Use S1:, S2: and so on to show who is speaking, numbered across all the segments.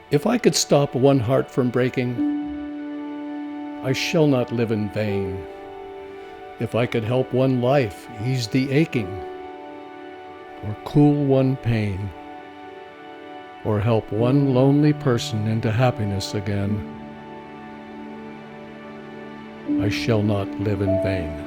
S1: If I could stop one heart from breaking, I shall not live in vain. If I could help one life ease the aching, or cool one pain, or help one lonely person into happiness again, I shall not live in vain.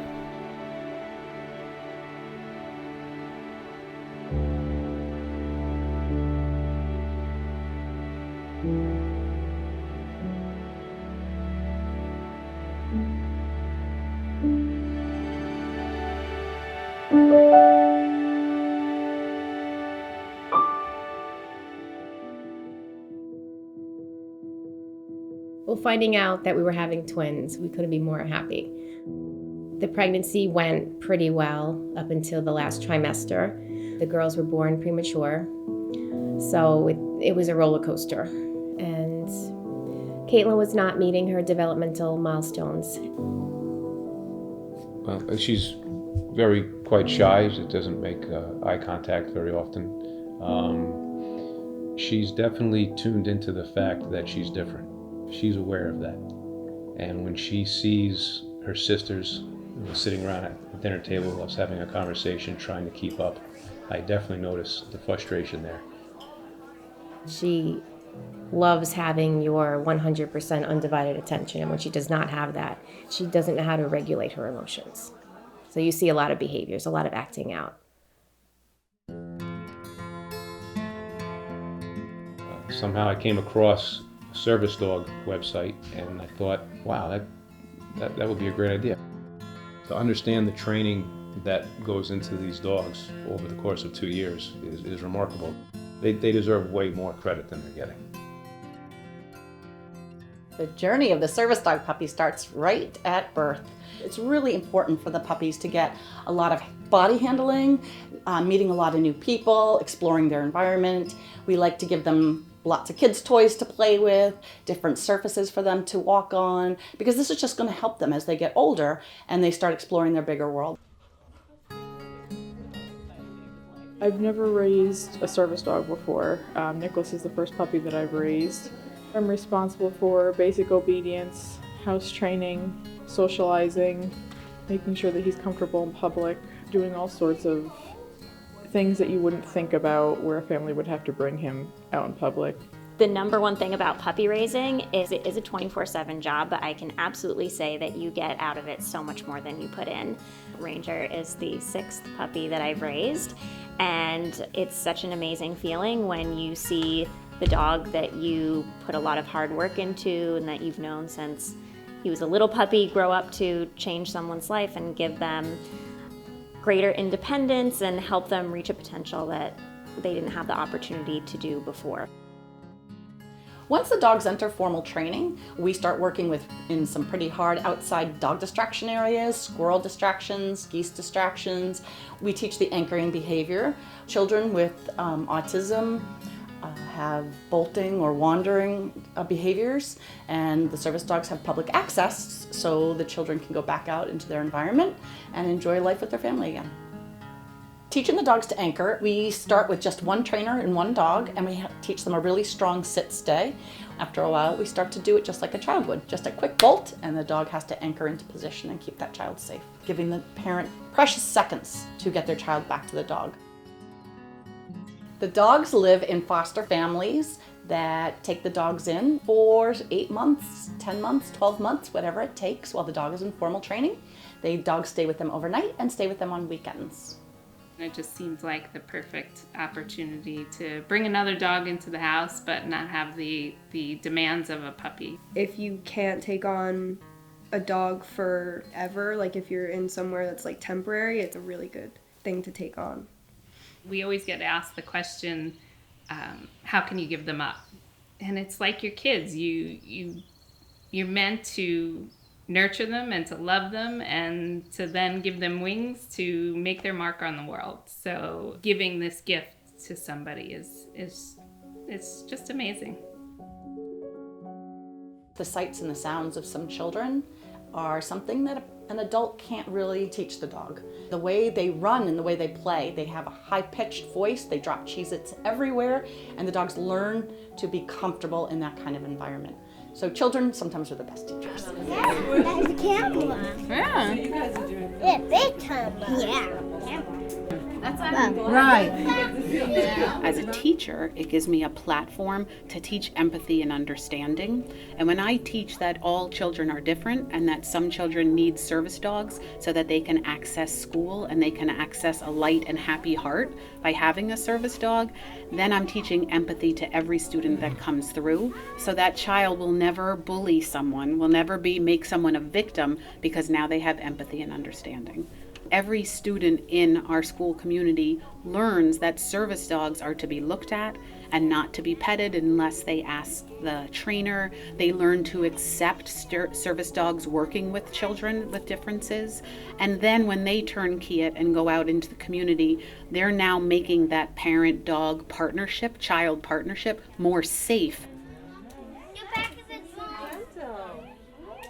S2: Well, finding out that we were having twins, we couldn't be more happy. The pregnancy went pretty well up until the last trimester. The girls were born premature, so it was a roller coaster. And Caitlin was not meeting her developmental milestones.
S3: Well, she's quite shy. She doesn't make eye contact very often. She's definitely tuned into the fact that she's different. She's aware of that. And when she sees her sisters sitting around at the dinner table, us having a conversation, trying to keep up, I definitely notice the frustration there.
S2: She loves having your 100% undivided attention, and when she does not have that, she doesn't know how to regulate her emotions. So you see a lot of behaviors, a lot of acting out.
S3: Somehow I came across a service dog website, and I thought, wow, that would be a great idea. To understand the training that goes into these dogs over the course of 2 years is remarkable. They deserve way more credit than they're getting.
S4: The journey of the service dog puppy starts right at birth. It's really important for the puppies to get a lot of body handling, meeting a lot of new people, exploring their environment. We like to give them lots of kids' toys to play with, different surfaces for them to walk on, because this is just going to help them as they get older and they start exploring their bigger world.
S5: I've never raised a service dog before. Nicholas is the first puppy that I've raised. I'm responsible for basic obedience, house training, socializing, making sure that he's comfortable in public, doing all sorts of things that you wouldn't think about where a family would have to bring him out in public.
S6: The number one thing about puppy raising is it is a 24/7 job, but I can absolutely say that you get out of it so much more than you put in. Ranger is the 6th puppy that I've raised, and it's such an amazing feeling when you see the dog that you put a lot of hard work into and that you've known since he was a little puppy grow up to change someone's life and give them greater independence and help them reach a potential that they didn't have the opportunity to do before.
S4: Once the dogs enter formal training, we start working in some pretty hard outside dog distraction areas, squirrel distractions, geese distractions. We teach the anchoring behavior. Children with autism have bolting or wandering behaviors, and the service dogs have public access so the children can go back out into their environment and enjoy life with their family again. Teaching the dogs to anchor, we start with just one trainer and one dog, and we teach them a really strong sit-stay. After a while, we start to do it just like a child would, just a quick bolt, and the dog has to anchor into position and keep that child safe, giving the parent precious seconds to get their child back to the dog. The dogs live in foster families that take the dogs in for 8 months, 10 months, 12 months, whatever it takes while the dog is in formal training. The dogs stay with them overnight and stay with them on weekends.
S7: It just seems like the perfect opportunity to bring another dog into the house but not have the demands of a puppy.
S8: If you can't take on a dog forever, like if you're in somewhere that's like temporary, it's a really good thing to take on.
S7: We always get asked the question, how can you give them up? And it's like your kids. You're meant to nurture them and to love them and to then give them wings to make their mark on the world. So giving this gift to somebody is just amazing. The
S4: sights and the sounds of some children are something that An adult can't really teach the dog. The way they run and the way they play, they have a high-pitched voice, they drop Cheez-Its everywhere, and the dogs learn to be comfortable in that kind of environment. So children sometimes are the best teachers.
S9: Yeah, that's a camera.
S10: Yeah.
S9: Yeah, big camera. Yeah.
S10: Right.
S11: As a teacher, it gives me a platform to teach empathy and understanding. And when I teach that all children are different and that some children need service dogs so that they can access school and they can access a light and happy heart by having a service dog, then I'm teaching empathy to every student that comes through. So that child will never bully someone, will never make someone a victim, because now they have empathy and understanding. Every student in our school community learns that service dogs are to be looked at and not to be petted unless they ask the trainer. They learn to accept service dogs working with children with differences. And then when they turn key it and go out into the community, they're now making that parent-dog partnership, child partnership, more safe.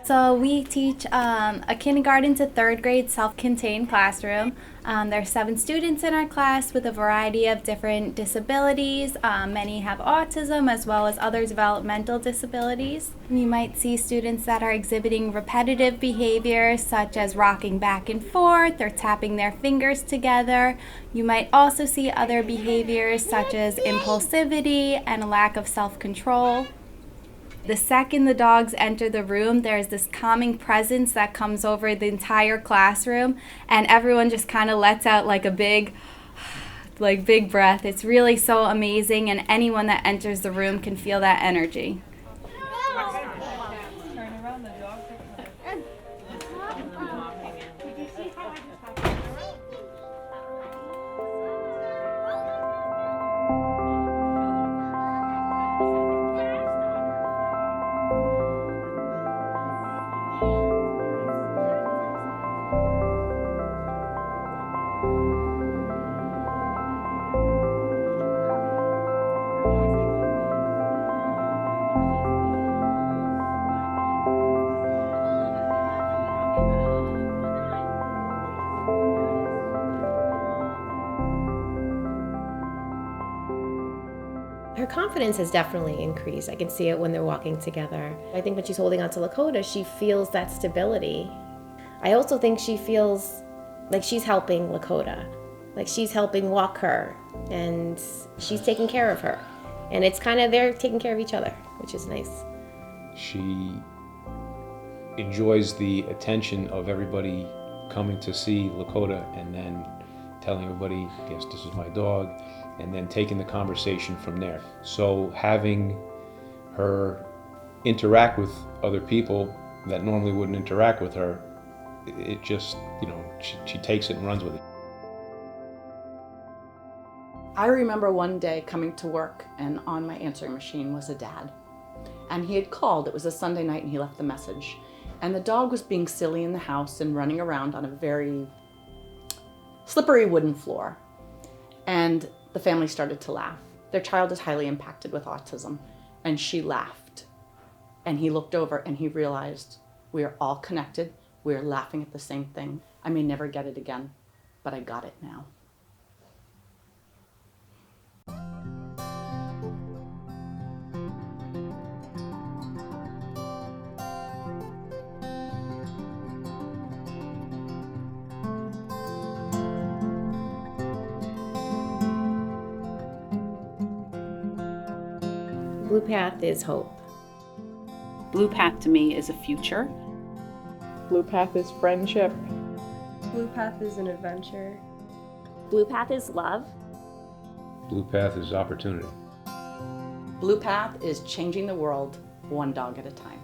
S12: So we teach a kindergarten to third grade self-contained classroom. There are 7 students in our class with a variety of different disabilities. Many have autism as well as other developmental disabilities. You might see students that are exhibiting repetitive behaviors such as rocking back and forth or tapping their fingers together. You might also see other behaviors such as impulsivity and a lack of self-control. The second the dogs enter the room, there's this calming presence that comes over the entire classroom, and everyone just kind of lets out like a big breath. It's really so amazing, and anyone that enters the room can feel that energy.
S2: Her confidence has definitely increased. I can see it when they're walking together. I think when she's holding on to Lakota, she feels that stability. I also think she feels like she's helping Lakota, like she's helping walk her, and she's taking care of her. And it's kind of, they're taking care of each other, which is nice.
S3: She enjoys the attention of everybody coming to see Lakota and then telling everybody, yes, this is my dog, and then taking the conversation from there. So having her interact with other people that normally wouldn't interact with her, it just, she takes it and runs with it.
S4: I remember one day coming to work, and on my answering machine was a dad. And he had called, it was a Sunday night, and he left the message. And the dog was being silly in the house and running around on a very slippery wooden floor. And the family started to laugh. Their child is highly impacted with autism, and she laughed. And he looked over and he realized we are all connected. We are laughing at the same thing. I may never get it again, but I got it now.
S2: BluePath is hope.
S11: BluePath to me is a future.
S5: BluePath is friendship.
S8: BluePath is an adventure.
S6: BluePath is love.
S3: BluePath is opportunity.
S4: BluePath is changing the world one dog at a time.